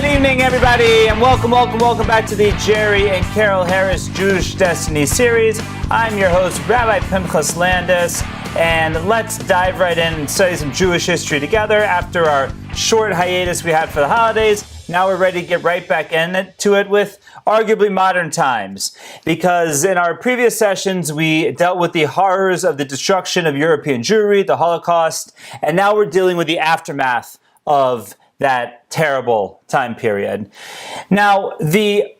Good evening, everybody, and welcome back to the Jerry and Carol Harris Jewish Destiny series. I'm your host, Rabbi Pinchas Landis, and let's dive right in and study some Jewish history together after our short hiatus we had for the holidays. Now we're ready to get right back into it with arguably modern times, because in our previous sessions we dealt with the horrors of the destruction of European Jewry, the Holocaust, and now we're dealing with the aftermath of that terrible time period. Now, the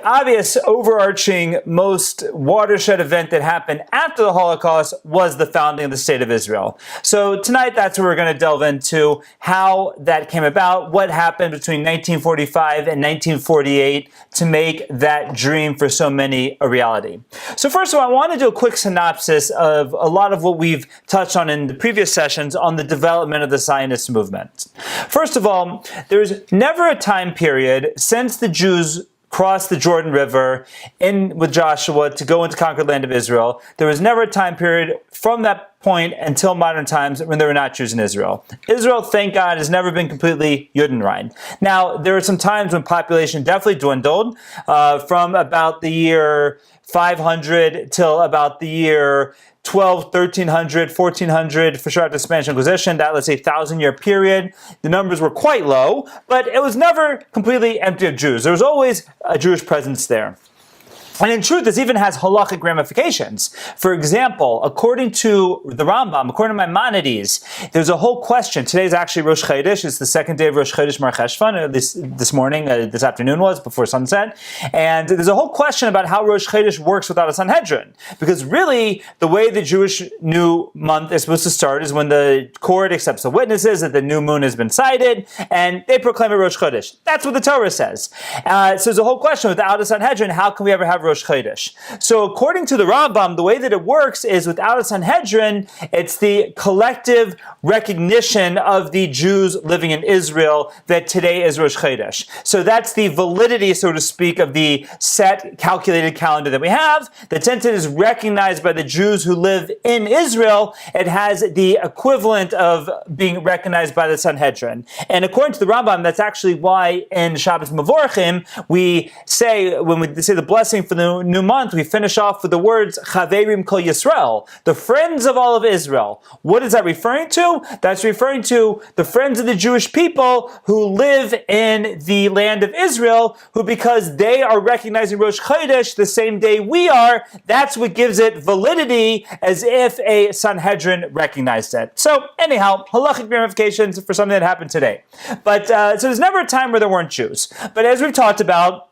obvious overarching most watershed event that happened after the Holocaust was the founding of the State of Israel. So tonight that's where we're going to delve into how that came about, what happened between 1945 and 1948 to make that dream for so many a reality. So first of all, I want to do a quick synopsis of a lot of what we've touched on in the previous sessions on the development of the Zionist movement. First of all, there's never a time period since the Jews crossed the Jordan River in with Joshua to go into conquered land of Israel. There was never a time period from that point until modern times when there were not Jews in Israel. Israel, thank God, has never been completely Judenrein. Now, there are some times when population definitely dwindled from about the year 500 till about the year 1300, 1400, for sure after the Spanish Inquisition, that, let's say, 1,000-year period. The numbers were quite low, but it was never completely empty of Jews. There was always a Jewish presence there. And in truth, this even has halachic ramifications. For example, according to the Rambam, according to Maimonides, there's a whole question. Today's actually Rosh Chodesh. It's the second day of Rosh Chodesh Mar Cheshvan. This afternoon was, before sunset. And there's a whole question about how Rosh Chodesh works without a Sanhedrin. Because really, the way the Jewish new month is supposed to start is when the court accepts the witnesses that the new moon has been sighted, and they proclaim it Rosh Chodesh. That's what the Torah says. So there's a whole question, without a Sanhedrin, how can we ever have Rosh Chodesh? So according to the Rambam, the way that it works is without a Sanhedrin, it's the collective recognition of the Jews living in Israel that today is Rosh Chodesh. So that's the validity, so to speak, of the set calculated calendar that we have. That since it is recognized by the Jews who live in Israel, it has the equivalent of being recognized by the Sanhedrin. And according to the Rambam, that's actually why in Shabbos Mevorachim, we say, when we say the blessing for the new month, we finish off with the words Chaverim Kol Yisrael, the friends of all of Israel. What is that referring to? That's referring to the friends of the Jewish people who live in the land of Israel, who, because they are recognizing Rosh Chodesh the same day we are, that's what gives it validity, as if a Sanhedrin recognized it. So anyhow, halachic ramifications for something that happened today. But so there's never a time where there weren't Jews. But as we've talked about,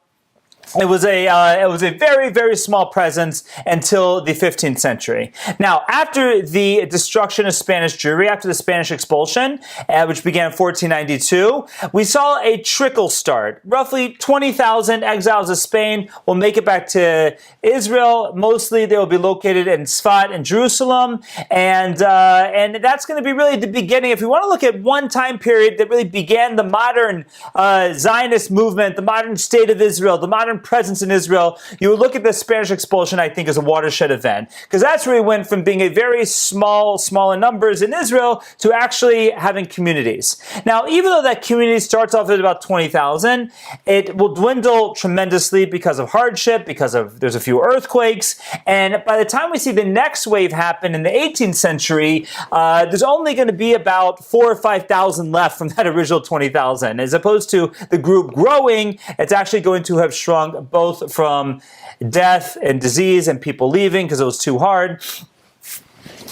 it was a very, very small presence until the 15th century. Now, after the destruction of Spanish Jewry, after the Spanish expulsion, which began in 1492, we saw a trickle start. Roughly 20,000 exiles of Spain will make it back to Israel. Mostly they will be located in Sfat and Jerusalem, and that's going to be really the beginning. If we want to look at one time period that really began the modern Zionist movement, the modern state of Israel, the modern presence in Israel, you would look at the Spanish expulsion, I think, as a watershed event, because that's where we went from being a very small in numbers in Israel to actually having communities. Now, even though that community starts off at about 20,000, it will dwindle tremendously because of hardship, because of there's a few earthquakes, and by the time we see the next wave happen in the 18th century, there's only going to be about 4,000 or 5,000 left from that original 20,000. As opposed to the group growing, it's actually going to have shrunk both from death and disease and people leaving because it was too hard.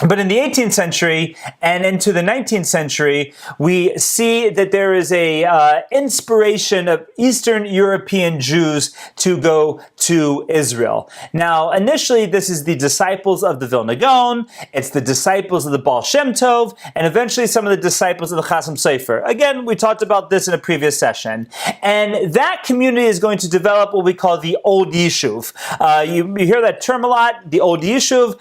But in the 18th century and into the 19th century, we see that there is a inspiration of Eastern European Jews to go to Israel. Now, initially, this is the disciples of the Vilna Gaon, it's the disciples of the Baal Shem Tov, and eventually some of the disciples of the Chasam Sofer. Again, we talked about this in a previous session. And that community is going to develop what we call the Old Yishuv. You hear that term a lot, the Old Yishuv.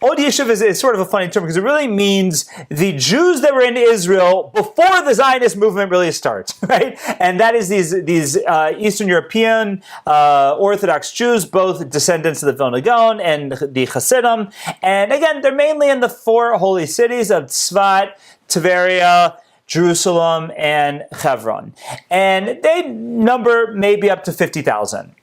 Old Yishuv is sort of a funny term because it really means the Jews that were in Israel before the Zionist movement really starts, right? And that is these Eastern European Orthodox Jews, both descendants of the Vilna Gaon and the Hasidim. And again, they're mainly in the four holy cities of Tzfat, Tveria, Jerusalem, and Hebron. And they number maybe up to 50,000.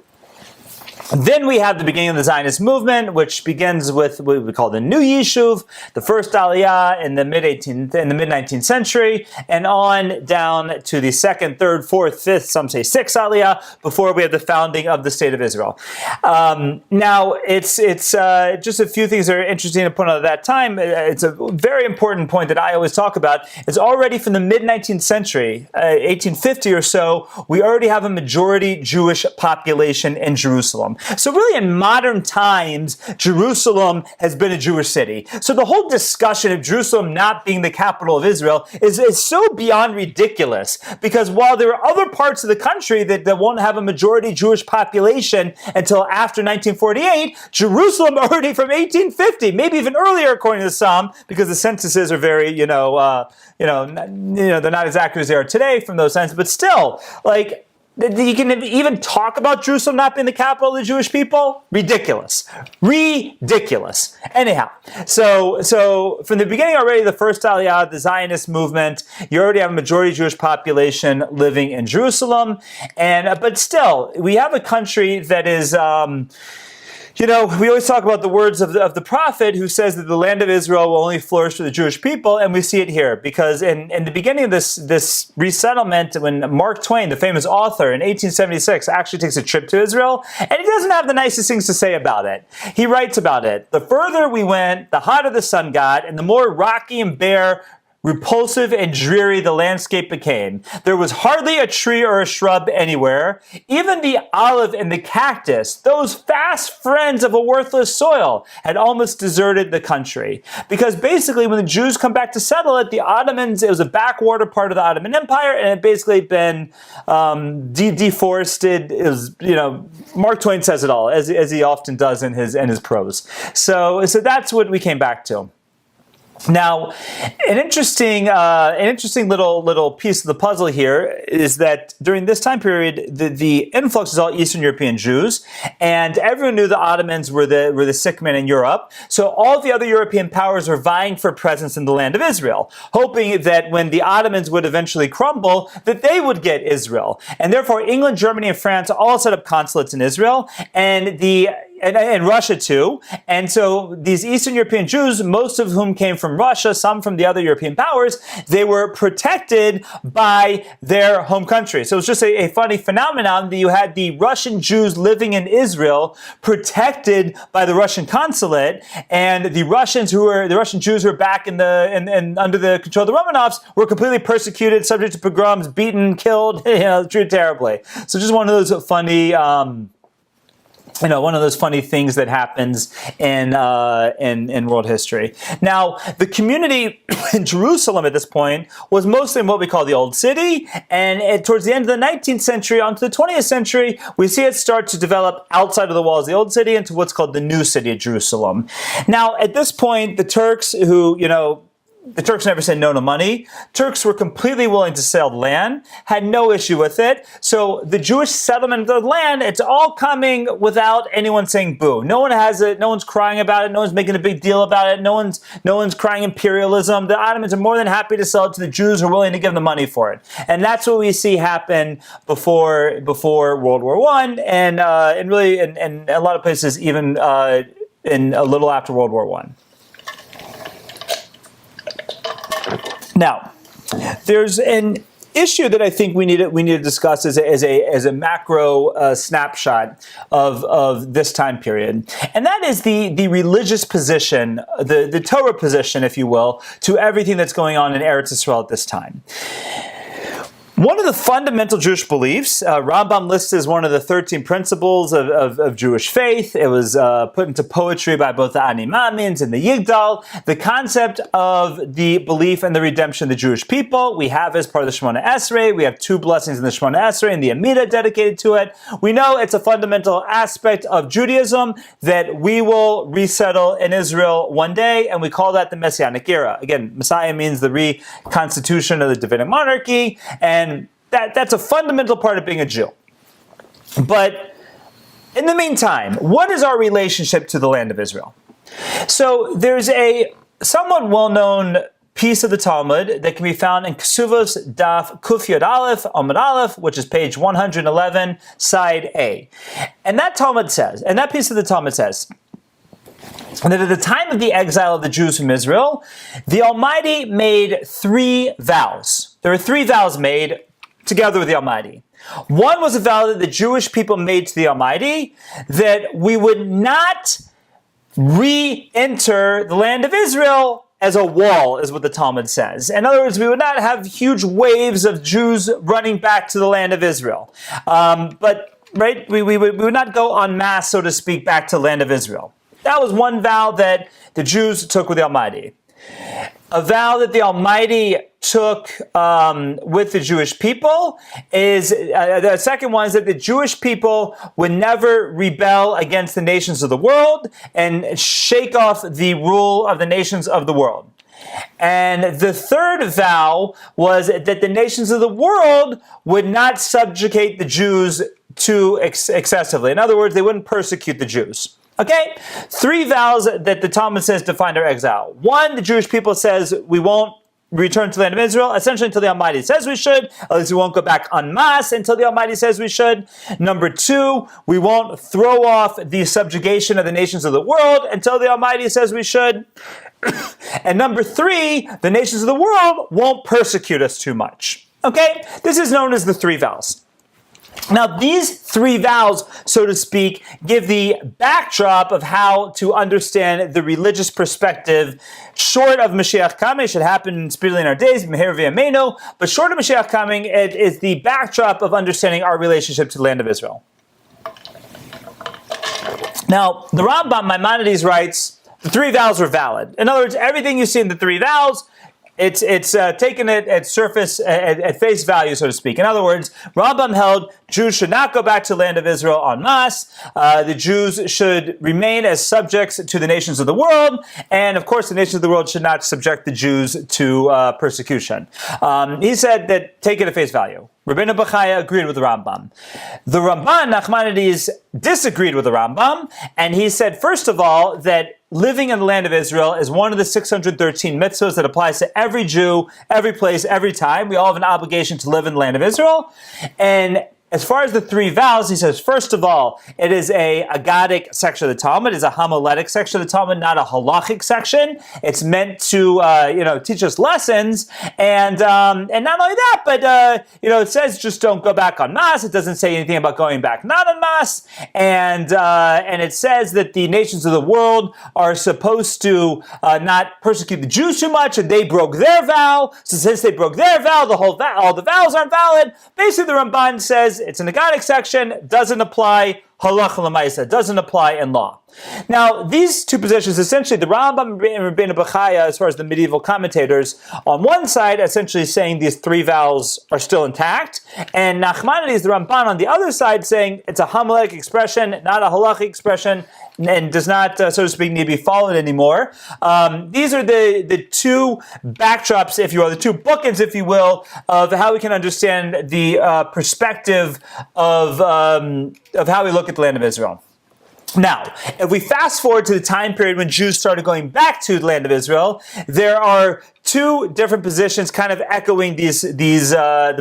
Then we have the beginning of the Zionist movement, which begins with what we call the New Yishuv, the first Aliyah in the mid-19th century, and on down to the second, third, fourth, fifth, some say sixth Aliyah, before we have the founding of the State of Israel. Now, it's just a few things that are interesting to point out at that time. It's a very important point that I always talk about. It's already from the mid-19th century, 1850 or so, we already have a majority Jewish population in Jerusalem. So really in modern times, Jerusalem has been a Jewish city. So the whole discussion of Jerusalem not being the capital of Israel is so beyond ridiculous, because while there are other parts of the country that won't have a majority Jewish population until after 1948, Jerusalem already from 1850, maybe even earlier according to some, because the censuses are very, they're not as accurate as they are today from those censuses, but still, like, you can even talk about Jerusalem not being the capital of the Jewish people? Ridiculous. Ridiculous. Anyhow, so from the beginning already, the first Aliyah, the Zionist movement, you already have a majority Jewish population living in Jerusalem. But still, we have a country that is... we always talk about the words of the prophet who says that the land of Israel will only flourish for the Jewish people, and we see it here because in the beginning of this resettlement, when Mark Twain, the famous author, in 1876 actually takes a trip to Israel, and he doesn't have the nicest things to say about it. He writes about it: the further we went, the hotter the sun got, and the more rocky and bare, repulsive and dreary the landscape became. There was hardly a tree or a shrub anywhere. Even the olive and the cactus, those fast friends of a worthless soil, had almost deserted the country. Because basically when the Jews come back to settle it, the Ottomans, it was a backwater part of the Ottoman Empire, and it had basically been deforested. It was, Mark Twain says it all, as he often does in his prose. So that's what we came back to. Now, an interesting little piece of the puzzle here is that during this time period, the influx is all Eastern European Jews, and everyone knew the Ottomans were the sick men in Europe. So all the other European powers were vying for presence in the land of Israel, hoping that when the Ottomans would eventually crumble, that they would get Israel. And therefore, England, Germany, and France all set up consulates in Israel, and Russia too. And so these Eastern European Jews, most of whom came from Russia, some from the other European powers, they were protected by their home country. So it's just a funny phenomenon that you had the Russian Jews living in Israel protected by the Russian consulate, and the Russian Jews who were back in under the control of the Romanovs were completely persecuted, subject to pogroms, beaten, killed, treated terribly. So just one of those funny one of those funny things that happens in world history. Now, the community in Jerusalem at this point was mostly in what we call the Old City, and towards the end of the 19th century onto the 20th century, we see it start to develop outside of the walls of the Old City into what's called the New City of Jerusalem. Now, at this point, the Turks the Turks never said no to money. Turks were completely willing to sell land, had no issue with it. So the Jewish settlement of the land, it's all coming without anyone saying boo. No one has it. No one's crying about it. No one's making a big deal about it. No one's crying imperialism. The Ottomans are more than happy to sell it to the Jews who are willing to give them money for it. And that's what we see happen before World War I, and really in a lot of places even in a little after World War I. Now, there's an issue that I think we need to discuss as a macro snapshot of this time period, and that is the religious position, the Torah position, if you will, to everything that's going on in Eretz Yisrael at this time. One of the fundamental Jewish beliefs, Rambam lists as one of the 13 principles of Jewish faith. It was put into poetry by both the Ani Ma'amins and the Yigdal. The concept of the belief in the redemption of the Jewish people, we have as part of the Shemona Esrei. We have 2 blessings in the Shemona Esrei and the Amidah dedicated to it. We know it's a fundamental aspect of Judaism that we will resettle in Israel one day, and we call that the Messianic era. Again, Messiah means the reconstitution of the Davidic monarchy, and that's a fundamental part of being a Jew. But in the meantime, what is our relationship to the land of Israel? So there's a somewhat well-known piece of the Talmud that can be found in Ksuvos Daf Kuf Yod Aleph, Amud Aleph, which is page 111, side A. And that piece of the Talmud says, that at the time of the exile of the Jews from Israel, the Almighty made 3 vows. There were 3 vows made together with the Almighty. One was a vow that the Jewish people made to the Almighty, that we would not re-enter the land of Israel as a wall, is what the Talmud says. In other words, we would not have huge waves of Jews running back to the land of Israel. We would not go en masse, so to speak, back to the land of Israel. That was one vow that the Jews took with the Almighty. A vow that the Almighty took with the Jewish people is, the second one is that the Jewish people would never rebel against the nations of the world and shake off the rule of the nations of the world. And the third vow was that the nations of the world would not subjugate the Jews too excessively. In other words, they wouldn't persecute the Jews. Okay? 3 vows that the Talmud says define our exile. 1, the Jewish people says we won't return to the land of Israel, essentially until the Almighty says we should. At least we won't go back en masse until the Almighty says we should. Number 2, we won't throw off the subjugation of the nations of the world until the Almighty says we should. And number 3, the nations of the world won't persecute us too much. Okay? This is known as the 3 vows. Now, these 3 vows, so to speak, give the backdrop of how to understand the religious perspective short of Mashiach coming. It should happen speedily in our days, Meher v'yameinu, but short of Mashiach coming, it is the backdrop of understanding our relationship to the land of Israel. Now, the Rambam Maimonides writes, the 3 vows are valid. In other words, everything you see in the 3 vows, it's taken it at surface, at face value, so to speak. In other words, Rambam held Jews should not go back to the land of Israel en masse. The Jews should remain as subjects to the nations of the world. And of course, the nations of the world should not subject the Jews to persecution. He said that, take it at face value. Rabbeinu Bachaya agreed with the Rambam. The Ramban, Nachmanides, disagreed with the Rambam, and he said, first of all, that living in the land of Israel is one of the 613 mitzvahs that applies to every Jew, every place, every time. We all have an obligation to live in the land of Israel. And as far as the 3 vows, he says, first of all, it is a Agadic section of the Talmud. It is a homiletic section of the Talmud, not a halachic section. It's meant to, teach us lessons. And not only that, but, it says just don't go back en masse. It doesn't say anything about going back not en masse. And it says that the nations of the world are supposed to not persecute the Jews too much, and they broke their vow. So since they broke their vow, all the vows aren't valid. Basically, the Ramban says it's an Agadic section, doesn't apply halacha l'maisa, doesn't apply in law. Now, these 2 positions, essentially, the Rambam and Rabbeinu Bachaya, as far as the medieval commentators, on one side, essentially saying these 3 vows are still intact, and Nachmanides, the Ramban, on the other side, saying it's a homiletic expression, not a halachic expression, and does not, so to speak, need to be followed anymore. These are the 2 backdrops, if you will, the 2 bookends, if you will, of how we can understand the perspective of how we look at the land of Israel. Now, if we fast forward to the time period when Jews started going back to the land of Israel, there are 2 different positions kind of echoing the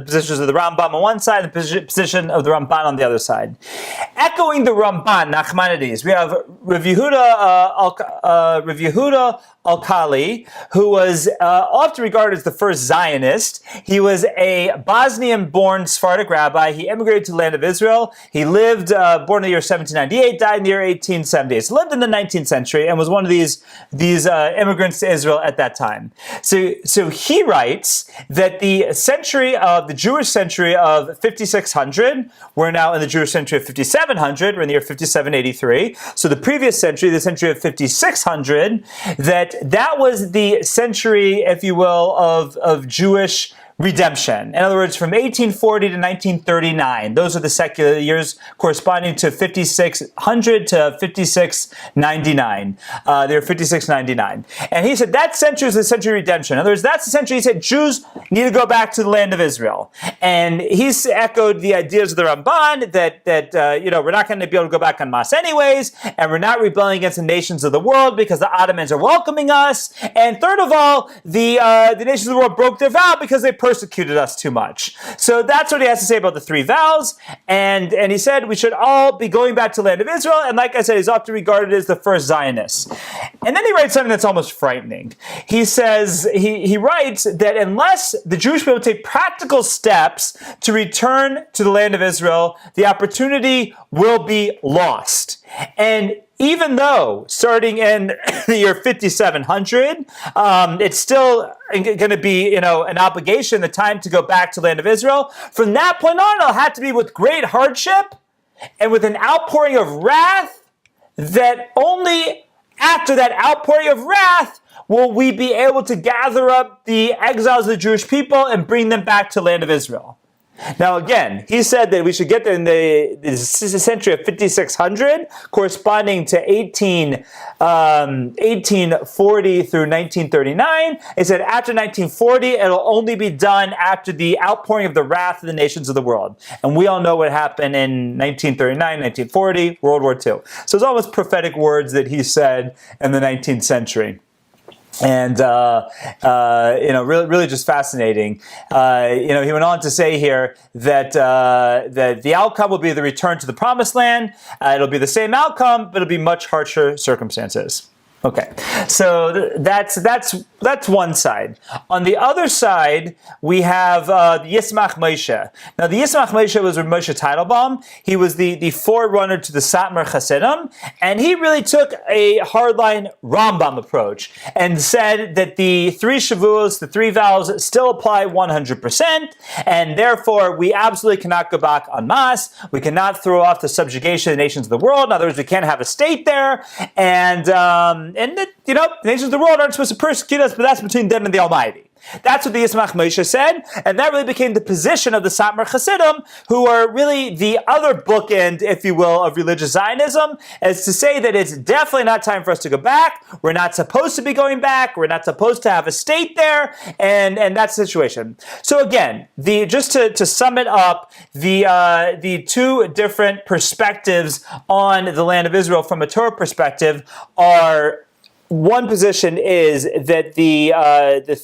positions of the Rambam on one side and the position of the Ramban on the other side. Echoing the Ramban, Nachmanides, we have Rav Yehuda Alkali, who was often regarded as the first Zionist. He was a Bosnian-born Sephardic rabbi. He immigrated to the land of Israel. He lived, born in the year 1798, died in the year 1870. So lived in the 19th century and was one of these immigrants to Israel at that time. So he writes that the Jewish century of 5600, we're now in the Jewish century of 5700, we're in the year 5783. So the previous century, the century of 5600, that was the century, if you will, of Jewish redemption. In other words, from 1840 to 1939, those are the secular years corresponding to 5600 to 5699. They're 5699. And he said that century is the century of redemption. In other words, that's the century he said Jews need to go back to the land of Israel. And he's echoed the ideas of the Ramban that we're not going to be able to go back on Mas anyways, and we're not rebelling against the nations of the world because the Ottomans are welcoming us. And third of all, the nations of the world broke their vow because they persecuted us too much. So that's what he has to say about the three vows. And he said we should all be going back to the land of Israel. And like I said, he's often regarded as the first Zionist. And then he writes something that's almost frightening. He says, he writes that unless the Jewish people take practical steps to return to the land of Israel, the opportunity will be lost. And even though starting in the year 5700, it's still going to be, an obligation, the time to go back to the land of Israel. From that point on, it'll have to be with great hardship and with an outpouring of wrath, that only after that outpouring of wrath will we be able to gather up the exiles of the Jewish people and bring them back to the land of Israel. Now again, he said that we should get there in the century of 5600, corresponding to 1840 through 1939. He said after 1940, it'll only be done after the outpouring of the wrath of the nations of the world. And we all know what happened in 1939, 1940, World War II. So it's almost prophetic words that he said in the 19th century. And, really just fascinating. He went on to say here that the outcome will be the return to the promised land. It'll be the same outcome, but it'll be much harsher circumstances. Okay, so that's one side. On the other side, we have the Yismach Moshe. Now, the Yismach Moshe was Moshe Teitelbaum. He was the forerunner to the Satmar Hasidim, and he really took a hardline Rambam approach and said that the three Shavuos, the three vows, still apply 100%, and therefore we absolutely cannot go back en masse. We cannot throw off the subjugation of the nations of the world. In other words, we can't have a state there, and the nations of the world aren't supposed to persecute us, but that's between them and the Almighty. That's what the Yismach Moshe said, and that really became the position of the Satmar Hasidim, who are really the other bookend, if you will, of religious Zionism, as to say that it's definitely not time for us to go back. We're not supposed to be going back. We're not supposed to have a state there, and that's the situation. So again, just to sum it up, the two different perspectives on the land of Israel from a Torah perspective are. One position is that the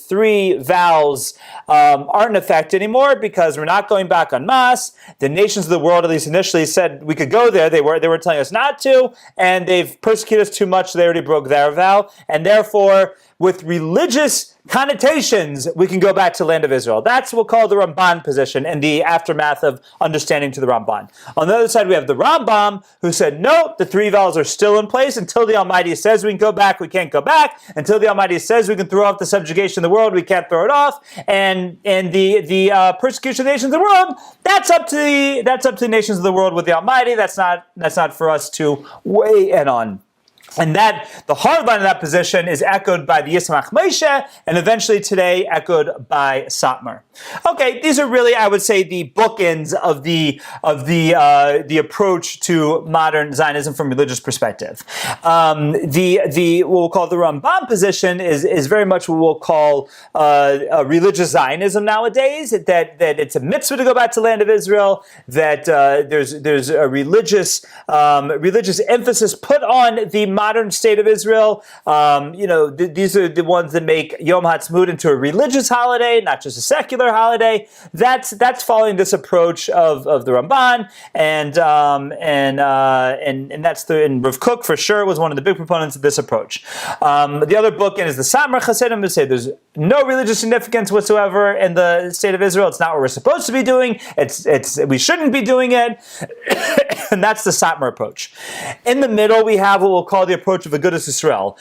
three vows aren't in effect anymore because we're not going back en masse. The nations of the world, at least initially, said we could go there. They were telling us not to, and they've persecuted us too much. So they already broke their vow, and therefore, with religious connotations, we can go back to the land of Israel. That's what we'll call the Ramban position and the aftermath of understanding to the Ramban. On the other side, we have the Rambam, who said, no, the three vows are still in place until the Almighty says we can go back, we can't go back. Until the Almighty says we can throw off the subjugation of the world, we can't throw it off. And the persecution of the nations of the world, that's up to the nations of the world with the Almighty. That's not for us to weigh in on. And the hard line of that position is echoed by the Yismach Moshe, and eventually today echoed by Satmar. Okay, these are really, I would say, the bookends of the approach to modern Zionism from a religious perspective. What we'll call the Ramban position is very much what we'll call a religious Zionism nowadays. That it's a mitzvah to go back to the land of Israel. That there's a religious emphasis put on the modern state of Israel. These are the ones that make Yom HaAtzmaut into a religious holiday, not just a secular holiday. That's following this approach of the Ramban, and Rav Kook for sure was one of the big proponents of this approach. The other bookend is the Satmar Hasidim, who say there's no religious significance whatsoever in the state of Israel. It's not what we're supposed to be doing. We shouldn't be doing it, and that's the Satmar approach. In the middle, we have what we'll call the the approach of Agudas Yisrael,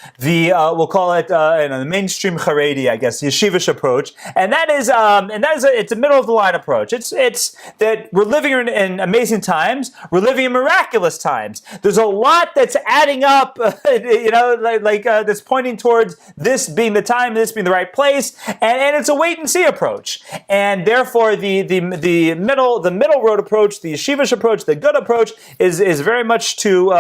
we'll call it the mainstream Haredi, I guess, the yeshivish approach, and that is it's a middle of the line approach. It's that we're living in amazing times, we're living in miraculous times. There's a lot that's adding up, that's pointing towards this being the time, this being the right place, and it's a wait and see approach. And therefore, the middle road approach, the yeshivish approach, the good approach is very much to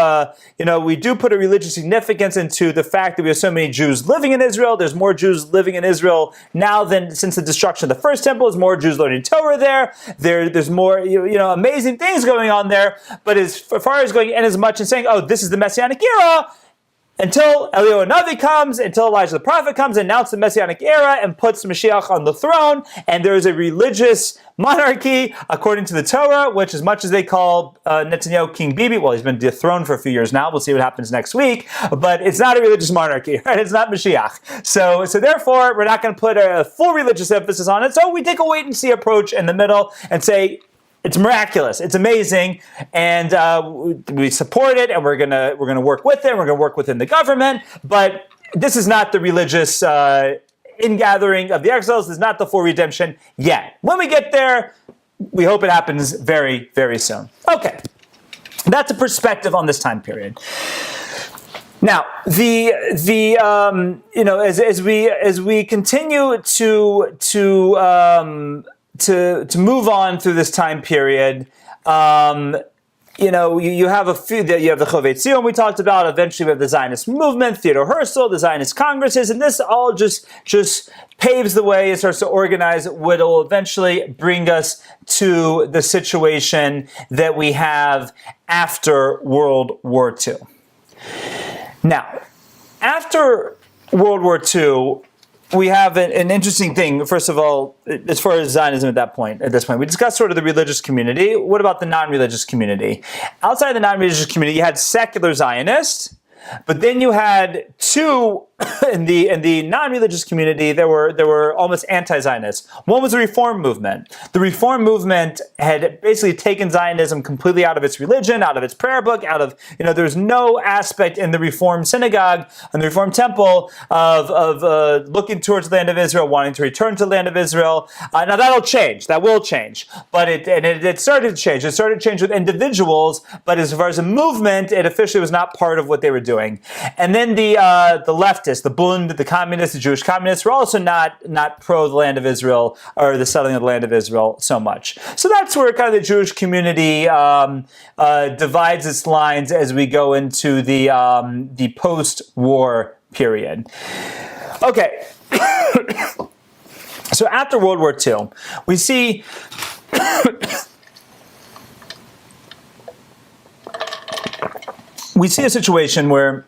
we do put a religious significance into the fact that we have so many Jews living in Israel. There's more Jews living in Israel now than since the destruction of the first temple. There's more Jews learning Torah there. There's more amazing things going on there. But as far as going in as much and saying, oh, this is the Messianic era, until Eliyahu Navi comes, until Elijah the prophet comes, announces the Messianic era and puts Mashiach on the throne, and there is a religious monarchy according to the Torah, which as much as they call Netanyahu King Bibi, well, he's been dethroned for a few years now. We'll see what happens next week, but it's not a religious monarchy, right? It's not Mashiach. So therefore, we're not going to put a full religious emphasis on it. So we take a wait and see approach in the middle and say, it's miraculous. It's amazing, and we support it, and we're gonna work with it. We're gonna work within the government, but this is not the religious ingathering of the exiles. This is not the full redemption yet. When we get there, we hope it happens very, very soon. Okay, that's a perspective on this time period. Now, as we continue to move on through this time period, you have a few. You have the Chovei Tzion we talked about. Eventually, we have the Zionist movement, Theodor Herzl, the Zionist congresses, and this all just paves the way and starts to organize what will eventually bring us to the situation that we have after World War II. Now, after World War II, we have an interesting thing. First of all, as far as Zionism at this point, we discussed sort of the religious community. What about the non-religious community? Outside of the non-religious community, you had secular Zionists, but then you had two in the non-religious community. There were almost anti-Zionists. One was the Reform movement. The Reform movement had basically taken Zionism completely out of its religion, out of its prayer book, out of there's no aspect in the Reform synagogue and the Reform temple of looking towards the land of Israel, wanting to return to the land of Israel. Now that'll change. That will change. But it started to change. It started to change with individuals, but as far as a movement, it officially was not part of what they were doing. And then the leftists, the Bund, the communists, the Jewish communists, were also not pro the land of Israel or the settling of the land of Israel so much. So that's where kind of the Jewish community divides its lines as we go into the post-war period. Okay. So after World War II, we see a situation where,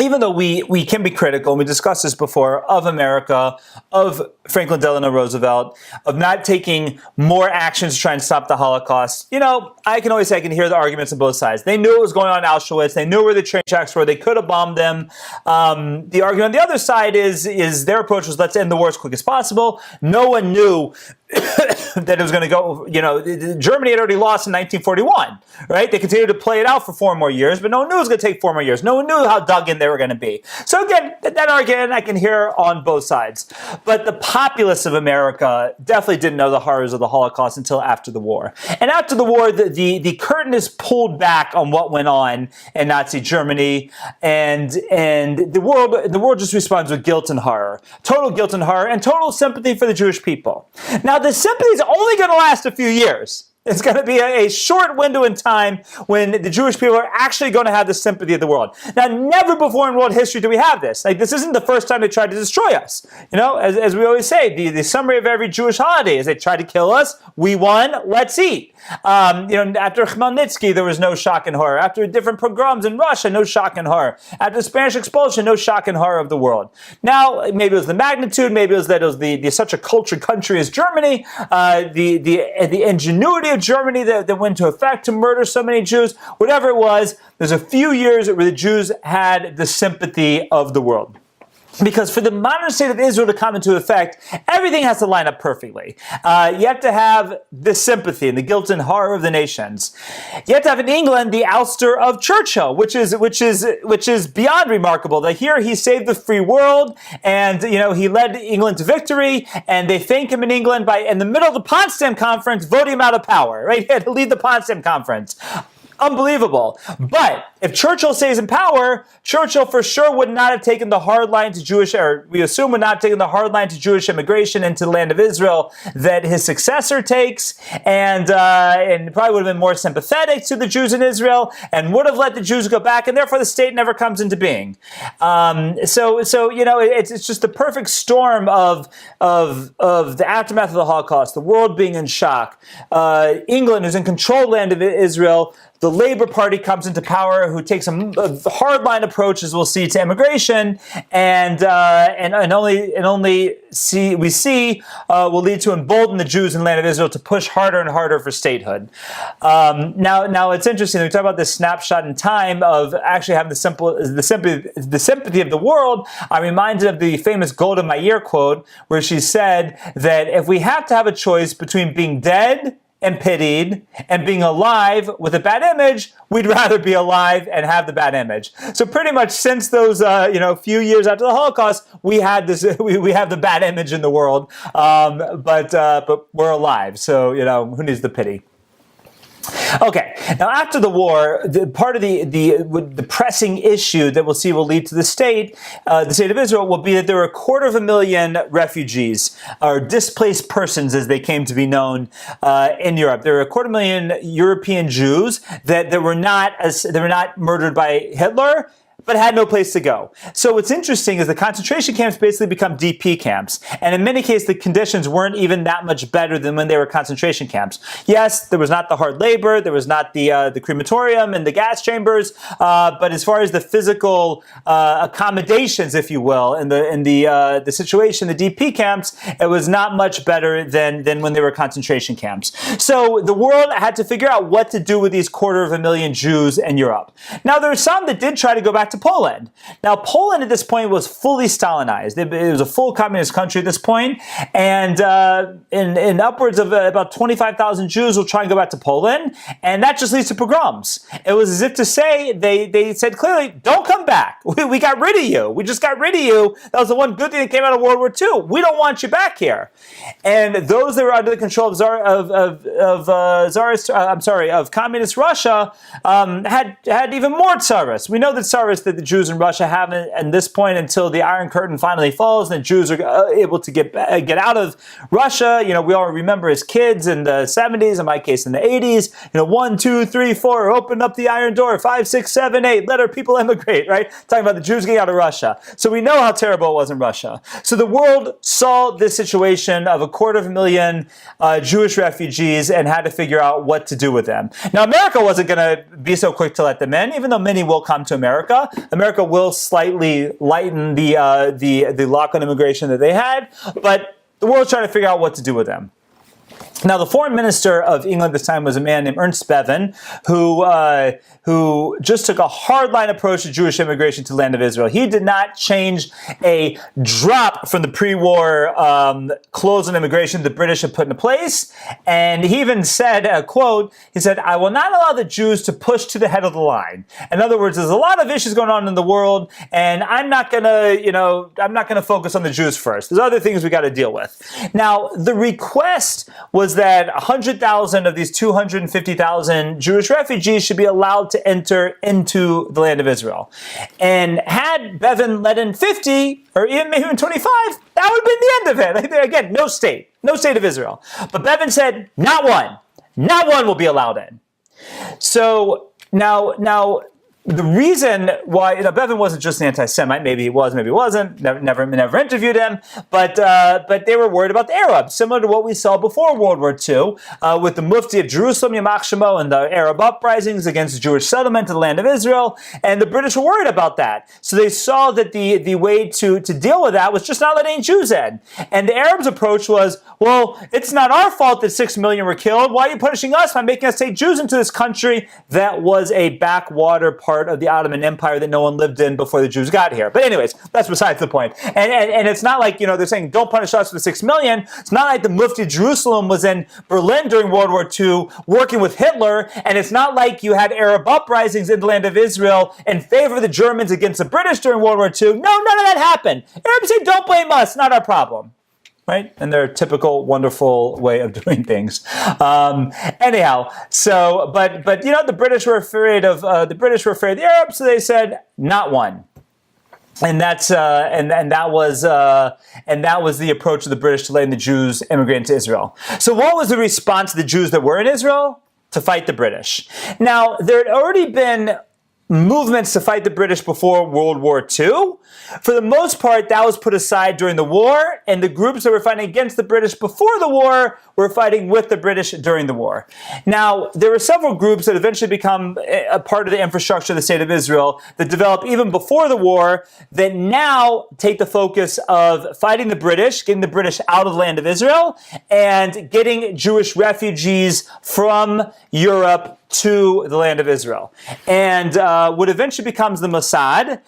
even though we can be critical, and we discussed this before, of America, of Franklin Delano Roosevelt, of not taking more actions to try and stop the Holocaust, I can always say I can hear the arguments on both sides. They knew what was going on in Auschwitz. They knew where the train tracks were. They could have bombed them. The argument on the other side is their approach was, let's end the war as quick as possible. No one knew that it was going to go, Germany had already lost in 1941, right? They continued to play it out for 4 more years, but no one knew it was going to take 4 more years. No one knew how dug in they were going to be. So again, that argument I can hear on both sides. But the populace of America definitely didn't know the horrors of the Holocaust until after the war. And after the war, the curtain is pulled back on what went on in Nazi Germany, and the world just responds with guilt and horror. Total guilt and horror, and total sympathy for the Jewish people. Now, the sympathy is only going to last a few years. It's going to be a short window in time when the Jewish people are actually going to have the sympathy of the world. Now, never before in world history do we have this. This isn't the first time they tried to destroy us. As we always say, the summary of every Jewish holiday is they tried to kill us. We won. Let's eat. After Khmelnytsky, there was no shock and horror. After different pogroms in Russia, no shock and horror. After the Spanish expulsion, no shock and horror of the world. Now, maybe it was the magnitude. Maybe it was that it was such a cultured country as Germany. The ingenuity of Germany that went into effect to murder so many Jews. Whatever it was, there's a few years where the Jews had the sympathy of the world. Because for the modern state of Israel to come into effect, everything has to line up perfectly. You have to have the sympathy and the guilt and horror of the nations. You have to have in England the ouster of Churchill, which is beyond remarkable. That here he saved the free world, and he led England to victory, and they thank him in England by in the middle of the Potsdam Conference voting him out of power. Right, he had to lead the Potsdam Conference. Unbelievable. But if Churchill stays in power, Churchill for sure would not have taken the hard line to Jewish, or we assume would not have taken the hard line to Jewish immigration into the land of Israel that his successor takes, and probably would have been more sympathetic to the Jews in Israel and would have let the Jews go back, and therefore the state never comes into being. So it's just the perfect storm of the aftermath of the Holocaust, the world being in shock, England, who's in control of the land of Israel. The Labour Party comes into power, who takes a hardline approach, as we'll see, to immigration, and only will lead to embolden the Jews in the land of Israel to push harder and harder for statehood. Now it's interesting that we talk about this snapshot in time of actually having the sympathy of the world. I'm reminded of the famous Golda Meir quote, where she said that if we have to have a choice between being dead and pitied and being alive with a bad image, we'd rather be alive and have the bad image. So pretty much since those few years after the Holocaust, we had this we have the bad image in the world, but we're alive. So who needs the pity? Okay, now after the war, part of the pressing issue that we'll see will lead to the state of Israel will be that there were 250,000 refugees, or displaced persons as they came to be known in Europe. There were 250,000 European Jews that were not murdered by Hitler, but had no place to go. So what's interesting is the concentration camps basically become DP camps. And in many cases, the conditions weren't even that much better than when they were concentration camps. Yes, there was not the hard labor, there was not the crematorium and the gas chambers, but as far as the physical accommodations, if you will, in the situation, the DP camps, it was not much better than when they were concentration camps. So the world had to figure out what to do with these 250,000 Jews in Europe. Now, there were some that did try to go back to Poland. Now, Poland at this point was fully Stalinized. It was a full communist country at this point, and in upwards of about 25,000 Jews will try and go back to Poland, and that just leads to pogroms. It was as if to say, they said clearly, don't come back. We got rid of you. We just got rid of you. That was the one good thing that came out of World War II. We don't want you back here. And those that were under the control of communist Russia had even more tsarists. We know that tsarists that the Jews in Russia haven't at this point until the Iron Curtain finally falls and the Jews are able to get out of Russia. We all remember as kids in the 70s, in my case in the 80s, 1, 2, 3, 4, open up the iron door, 5, 6, 7, 8, let our people emigrate, right? Talking about the Jews getting out of Russia. So we know how terrible it was in Russia. So the world saw this situation of 250,000 Jewish refugees and had to figure out what to do with them. Now, America wasn't going to be so quick to let them in, even though many will come to America. America will slightly lighten the lock on immigration that they had, but the world's trying to figure out what to do with them. Now, the foreign minister of England this time was a man named Ernst Bevin, who just took a hardline approach to Jewish immigration to the land of Israel. He did not change a drop from the pre-war close on immigration the British had put into place. And he even said, quote, he said, "I will not allow the Jews to push to the head of the line." In other words, there's a lot of issues going on in the world, and I'm not gonna focus on the Jews first. There's other things we got to deal with. Now, the request was that 100,000 of these 250,000 Jewish refugees should be allowed to enter into the land of Israel. And had Bevin let in 50, or even 25, that would have been the end of it. Again, no state of Israel. But Bevin said, not one will be allowed in. So now, the reason why Bevin wasn't just an anti-Semite, maybe he was, maybe he wasn't. Never interviewed him, but they were worried about the Arabs, similar to what we saw before World War II with the Mufti of Jerusalem, Yamach Shemo, and the Arab uprisings against the Jewish settlement in the land of Israel. And the British were worried about that, so they saw that the way to deal with that was just not letting Jews in. And the Arabs' approach was, well, it's not our fault that 6 million were killed. Why are you punishing us by making us take Jews into this country that was a backwater part part of the Ottoman Empire that no one lived in before the Jews got here. But anyways, that's besides the point. And it's not like, they're saying don't punish us for the 6 million. It's not like the Mufti of Jerusalem was in Berlin during World War II working with Hitler, and it's not like you had Arab uprisings in the land of Israel in favor of the Germans against the British during World War II. No, none of that happened. Arabs say, don't blame us, not our problem. Right? And their typical wonderful way of doing things. Anyhow, so, but the British were afraid of the Arabs, so they said, not one. And that's and that was the approach of the British to letting the Jews immigrate into Israel. So what was the response of the Jews that were in Israel? To fight the British. Now, there had already been movements to fight the British before World War II. For the most part, that was put aside during the war, and the groups that were fighting against the British before the war were fighting with the British during the war. Now, there were several groups that eventually become a part of the infrastructure of the State of Israel that developed even before the war that now take the focus of fighting the British, getting the British out of the land of Israel, and getting Jewish refugees from Europe to the land of Israel. And what eventually becomes the Mossad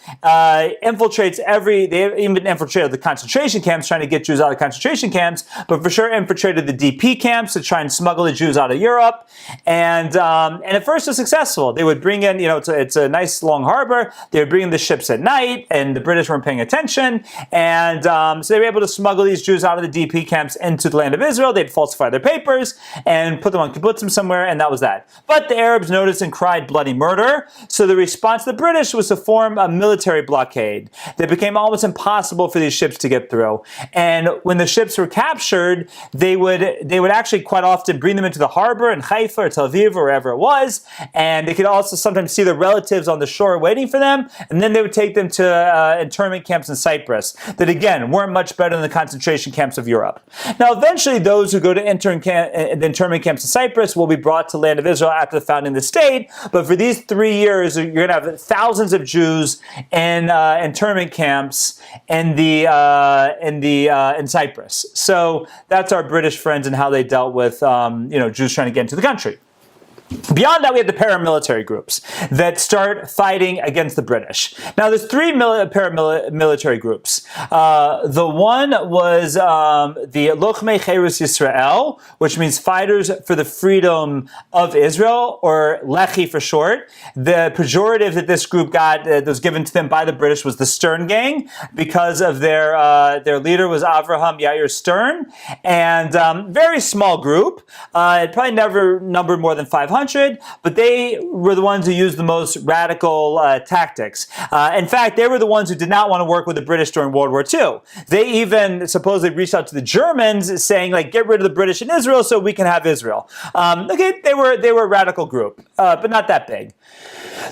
infiltrates they even infiltrated the concentration camps, trying to get Jews out of concentration camps, but for sure infiltrated the DP camps to try and smuggle the Jews out of Europe. And at first it was successful. They would bring in, it's a nice long harbor. They would bring in the ships at night, and the British weren't paying attention. And so they were able to smuggle these Jews out of the DP camps into the land of Israel. They'd falsify their papers and put them on kibbutzim somewhere, and that was that. But the Arabs noticed and cried bloody murder, so the response of the British was to form a military blockade that became almost impossible for these ships to get through. And when the ships were captured, they would actually quite often bring them into the harbor in Haifa or Tel Aviv or wherever it was, and they could also sometimes see their relatives on the shore waiting for them, and then they would take them to internment camps in Cyprus that, again, weren't much better than the concentration camps of Europe. Now, eventually, those who go to the internment camps in Cyprus will be brought to the land of Israel after the founding of the state, but for these 3 years, you're going to have thousands of Jews in internment camps in Cyprus. So that's our British friends and how they dealt with Jews trying to get into the country. Beyond that, we have the paramilitary groups that start fighting against the British. Now, there's three paramilitary groups. The one was the Lochmei Cherus Yisrael, which means Fighters for the Freedom of Israel, or Lechi for short. The pejorative that this group got, that was given to them by the British, was the Stern Gang, because of their leader was Avraham Yair Stern, and very small group. It probably never numbered more than 500. But they were the ones who used the most radical tactics. In fact, they were the ones who did not want to work with the British during World War II. They even supposedly reached out to the Germans saying, get rid of the British in Israel so we can have Israel. They were a radical group, but not that big.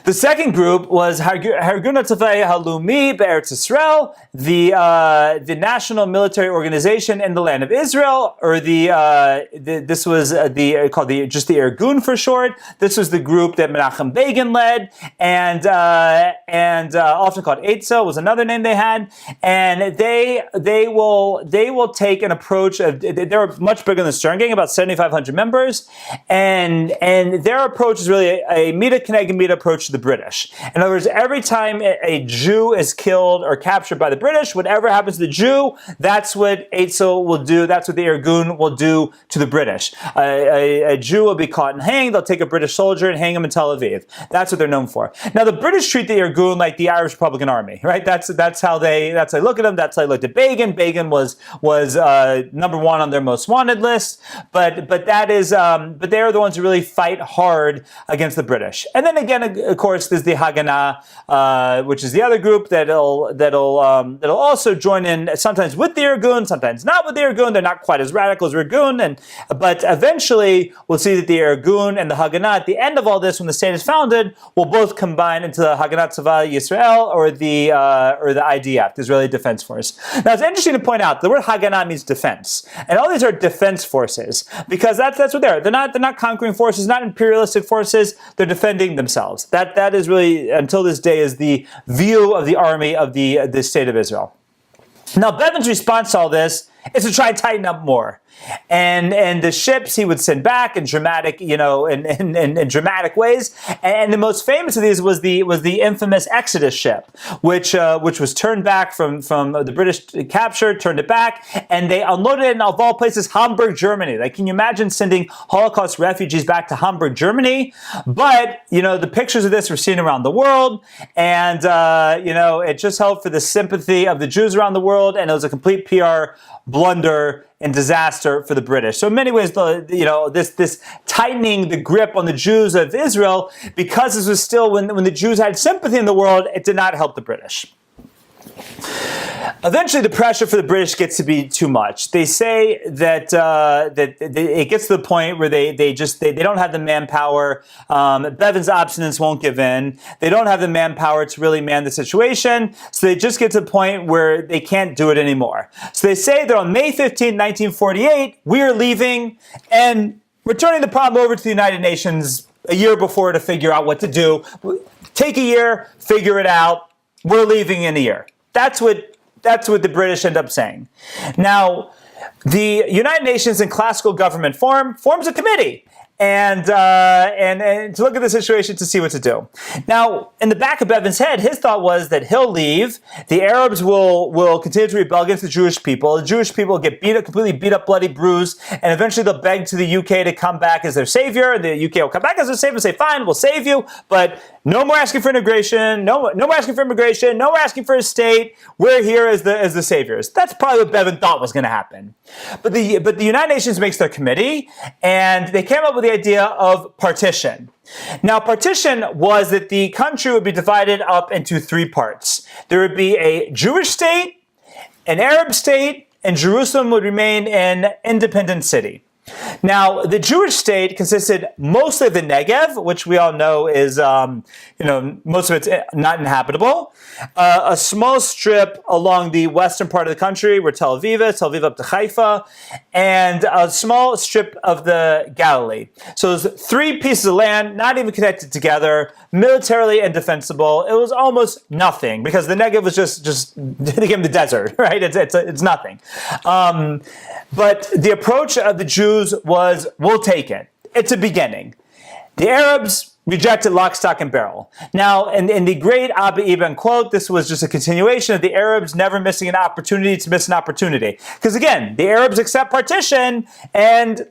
The second group was Hargun HaTzavei Halumi Be'eretz Yisrael, the national military organization in the land of Israel, or this was called the Irgun for short. This was the group that Menachem Begin led, and often called Eitzel was another name they had. And they will take an approach of, they're much bigger than the Stern Gang, about 7,500 members, and their approach is really a Mida Keneged Mida approach to the British. In other words, every time a Jew is killed or captured by the British, whatever happens to the Jew, that's what Eitzel will do, that's what the Irgun will do to the British. A Jew will be caught and hanged, they'll take a British soldier and hang him in Tel Aviv. That's what they're known for. Now, the British treat the Irgun like the Irish Republican Army, right? That's how they look at them, that's how they looked at Begin. Begin was number one on their most wanted list, but they're the ones who really fight hard against the British. And then again, of course, there's the Haganah, which is the other group that'll also join in sometimes with the Irgun, sometimes not with the Irgun. They're not quite as radical as Irgun, but eventually we'll see that the Irgun and the Haganah, at the end of all this, when the state is founded, will both combine into the Haganah Tzava Yisrael, or the IDF, the Israeli Defense Force. Now, it's interesting to point out the word Haganah means defense, and all these are defense forces because that's what they are. They're not conquering forces, not imperialistic forces. They're defending themselves. That is really, until this day, is the view of the army of the state of Israel. Now, Bevin's response to all this is to try and tighten up more. And the ships he would send back in dramatic, in dramatic ways. And the most famous of these was the infamous Exodus ship, which was turned back from the British capture, turned it back, and they unloaded it in, of all places, Hamburg, Germany. Like, can you imagine sending Holocaust refugees back to Hamburg, Germany? But the pictures of this were seen around the world, and it just helped for the sympathy of the Jews around the world, and it was a complete PR blunder and disaster for the British. So in many ways, this tightening the grip on the Jews of Israel, because this was still when the Jews had sympathy in the world, it did not help the British. Eventually, the pressure for the British gets to be too much. They say that it gets to the point where they don't have the manpower. Bevin's obstinance won't give in. They don't have the manpower to really man the situation, so they just get to the point where they can't do it anymore. So they say that on May 15, 1948, we are leaving and we're turning the problem over to the United Nations a year before to figure out what to do. Take a year, figure it out. We're leaving in a year. That's what the British end up saying. Now, the United Nations in classical government forms a committee and to look at the situation to see what to do. Now, in the back of Bevin's head, his thought was that he'll leave. The Arabs will continue to rebel against the Jewish people. The Jewish people will get completely beat up, bloody, bruised, and eventually they'll beg to the UK to come back as their savior. And the UK will come back as their savior and say, "Fine, we'll save you, but no more asking for integration. No more asking for immigration. No more asking for a state. We're here as the saviors." That's probably what Bevin thought was going to happen. But the United Nations makes their committee, and they came up with the idea of partition. Now, partition was that the country would be divided up into three parts. There would be a Jewish state, an Arab state, and Jerusalem would remain an independent city. Now, the Jewish state consisted mostly of the Negev, which we all know is, most of it's not inhabitable. A small strip along the western part of the country where Tel Aviv up to Haifa, and a small strip of the Galilee. So there's three pieces of land, not even connected together, militarily indefensible. It was almost nothing because the Negev was just became the desert, right? It's nothing. But the approach of the Jews was, we'll take it. It's a beginning. The Arabs rejected lock, stock, and barrel. Now, in the great Abba Eban quote, this was just a continuation of the Arabs never missing an opportunity to miss an opportunity. Because again, the Arabs accept partition, and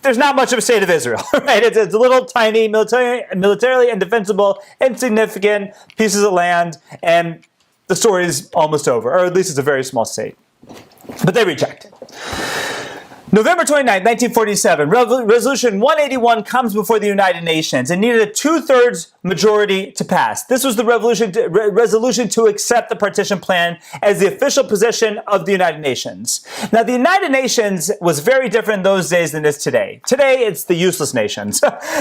there's not much of a state of Israel, right? It's a little tiny, militarily indefensible, insignificant pieces of land, and the story is almost over, or at least it's a very small state. But they reject it. November 29, 1947, Resolution 181 comes before the United Nations and needed a 2/3 majority to pass. This was the resolution to accept the partition plan as the official position of the United Nations. Now, the United Nations was very different in those days than it is today. Today, it's the useless nations.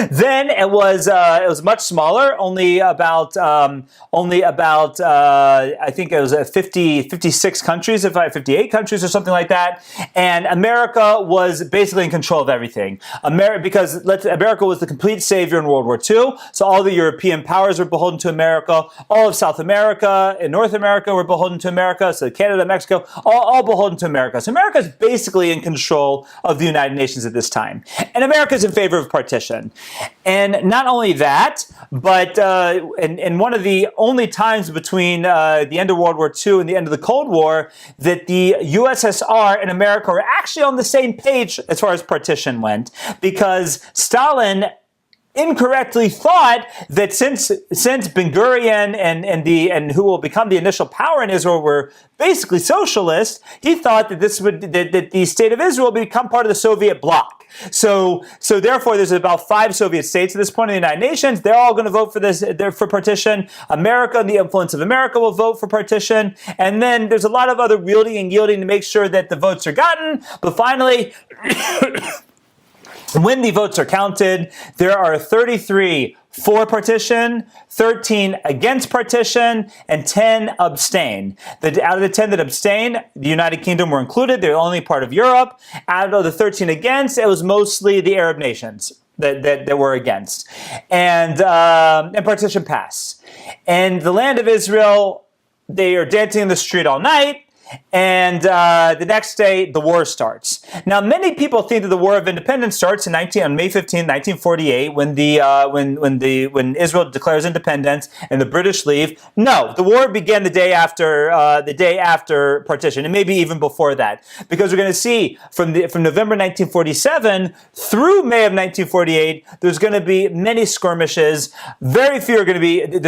Then it was much smaller, only about I think it was 56 countries, 58 countries or something like that, and America was basically in control of everything. Because America was the complete savior in World War II, so all the European powers were beholden to America, all of South America and North America were beholden to America, so Canada, Mexico, all beholden to America. So America is basically in control of the United Nations at this time. And America is in favor of partition. And not only that, but in one of the only times between the end of World War II and the end of the Cold War that the USSR and America were actually on the same page as far as partition went, because Stalin incorrectly thought that since Ben-Gurion and who will become the initial power in Israel were basically socialist, he thought that that the state of Israel would become part of the Soviet bloc. So therefore, there's about 5 Soviet states at this point in the United Nations. They're all going to vote for this. They're for partition. America and the influence of America will vote for partition. And then there's a lot of other wielding and yielding to make sure that the votes are gotten. But finally, when the votes are counted, there are 33 for partition, 13 against partition, and 10 abstain. Out of the 10 that abstained, the United Kingdom were included. They're only part of Europe. Out of the 13 against, it was mostly the Arab nations that were against. And partition passed. And the land of Israel, they are dancing in the street all night. and the next day, the war starts. Now, many people think that the War of Independence starts on May 15, 1948, when Israel declares independence and the British leave. No, the war began the day after partition, and maybe even before that, because we're going to see from November 1947 through May of 1948, there's going to be many skirmishes. There's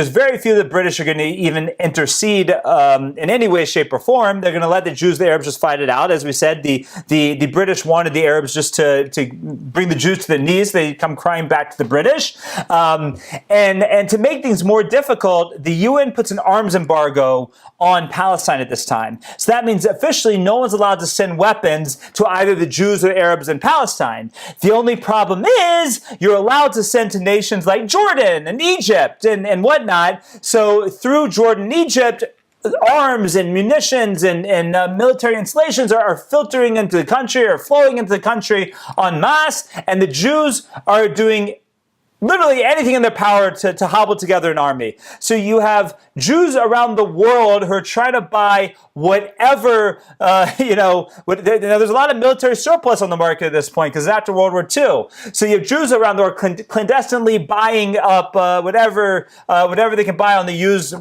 very few the British are going to even intercede in any way, shape, or form. They're going to let the Jews, the Arabs just fight it out. As we said, the British wanted the Arabs just to bring the Jews to their knees. They come crying back to the British. And to make things more difficult, the UN puts an arms embargo on Palestine at this time. So that means officially no one's allowed to send weapons to either the Jews or Arabs in Palestine. The only problem is you're allowed to send to nations like Jordan and Egypt and whatnot. So through Jordan and Egypt, arms and munitions and military installations are filtering into the country or flowing into the country en masse, and the Jews are doing literally anything in their power to hobble together an army. So you have Jews around the world who are trying to buy whatever, there's a lot of military surplus on the market at this point because it's after World War II. So you have Jews around the world clandestinely buying up whatever they can buy on the used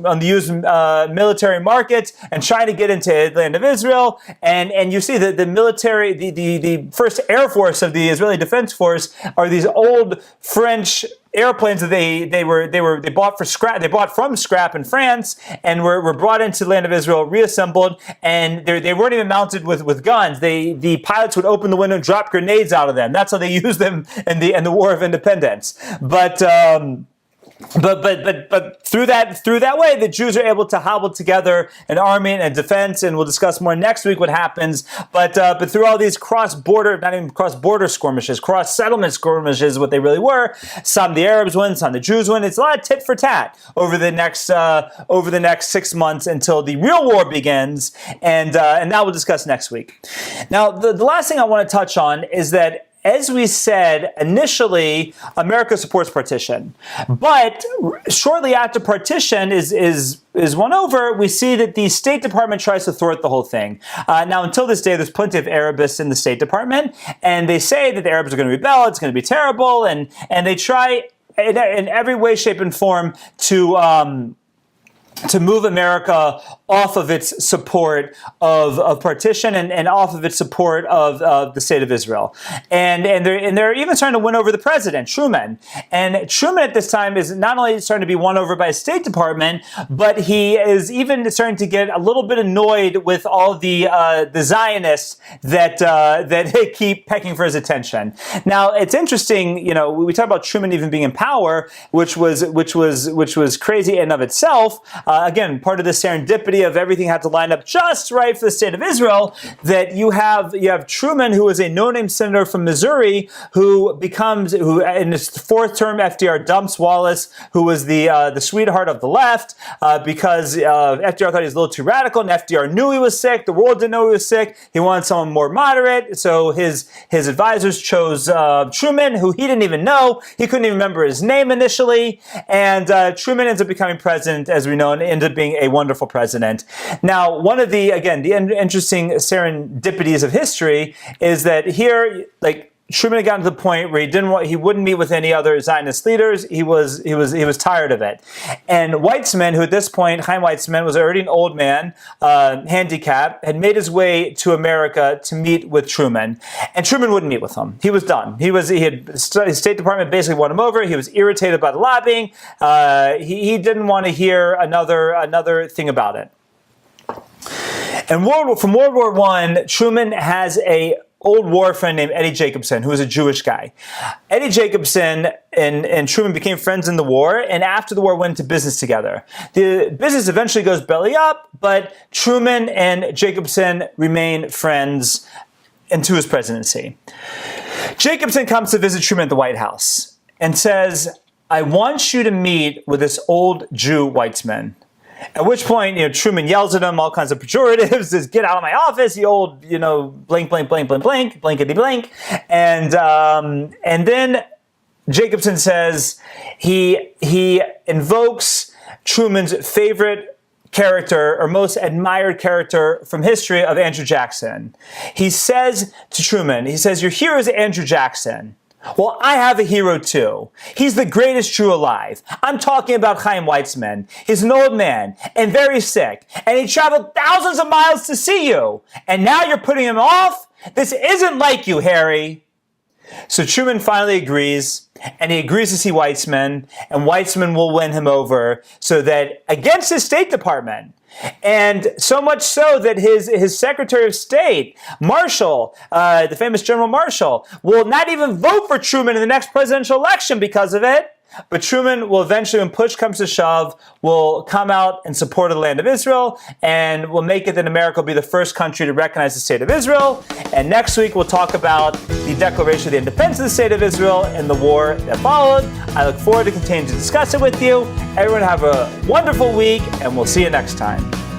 military markets and trying to get into the land of Israel. And you see that the military, the first Air Force of the Israeli Defense Force are these old French airplanes that they bought for scrap. They bought from scrap in France and were brought into the land of Israel, reassembled, and they weren't even mounted with guns. The pilots would open the window and drop grenades out of them. That's how they used them in the War of Independence. But through that way, the Jews are able to hobble together an army and a defense, and we'll discuss more next week what happens. But through all these cross-border skirmishes, cross-settlement skirmishes, what they really were, some the Arabs win, some the Jews win. It's a lot of tit for tat over the next 6 months until the real war begins, and that we'll discuss next week. Now, the last thing I want to touch on is that, as we said, initially, America supports partition. But shortly after partition is won over, we see that the State Department tries to thwart the whole thing. Now, until this day, there's plenty of Arabists in the State Department, and they say that the Arabs are going to rebel, it's going to be terrible, and they try in every way, shape, and form to move America off of its support of partition and off of its support of the state of Israel. And they're even starting to win over the president, Truman. And Truman at this time is not only starting to be won over by the State Department, but he is even starting to get a little bit annoyed with all the Zionists that keep pecking for his attention. Now, it's interesting, we talk about Truman even being in power, which was crazy in and of itself. Again, part of the serendipity of everything had to line up just right for the state of Israel, that you have Truman, who is a no-name senator from Missouri, who in his fourth term, FDR dumps Wallace, who was the sweetheart of the left, because FDR thought he was a little too radical, and FDR knew he was sick. The world didn't know he was sick. He wanted someone more moderate, so his advisors chose Truman, who he didn't even know. He couldn't even remember his name initially, and Truman ends up becoming president, as we know, and ended up being a wonderful president. Now, one of the interesting serendipities of history is that here, Truman had gotten to the point where he wouldn't meet with any other Zionist leaders. He was tired of it. And Weizmann, who at this point, Chaim Weizmann, was already an old man, handicapped, had made his way to America to meet with Truman. And Truman wouldn't meet with him. He was done. His State Department basically won him over. He was irritated by the lobbying. He didn't want to hear another thing about it. And from World War I, Truman has a old war friend named Eddie Jacobson, who was a Jewish guy. Eddie Jacobson and Truman became friends in the war, and after the war went into business together. The business eventually goes belly up, but Truman and Jacobson remain friends into his presidency. Jacobson comes to visit Truman at the White House and says, "I want you to meet with this old Jew Weizmann." At which point, Truman yells at him all kinds of pejoratives, says, "Get out of my office, you old, blank, blank, blank, blank, blank, blankety blank." And then Jacobson says he invokes Truman's favorite character or most admired character from history of Andrew Jackson. He says to Truman, he says, your hero is Andrew Jackson. Well, I have a hero too. He's the greatest Jew alive. I'm talking about Chaim Weizmann. He's an old man and very sick, and he traveled thousands of miles to see you. And now you're putting him off? This isn't like you, Harry. So Truman finally agrees, and he agrees to see Weizmann, and Weizmann will win him over so that against his State Department. And so much so that his Secretary of State, Marshall, the famous General Marshall, will not even vote for Truman in the next presidential election because of it. But Truman will eventually, when push comes to shove, will come out in support of the land of Israel and will make it that America will be the first country to recognize the State of Israel. And next week, we'll talk about the Declaration of the Independence of the State of Israel and the war that followed. I look forward to continuing to discuss it with you. Everyone have a wonderful week, and we'll see you next time.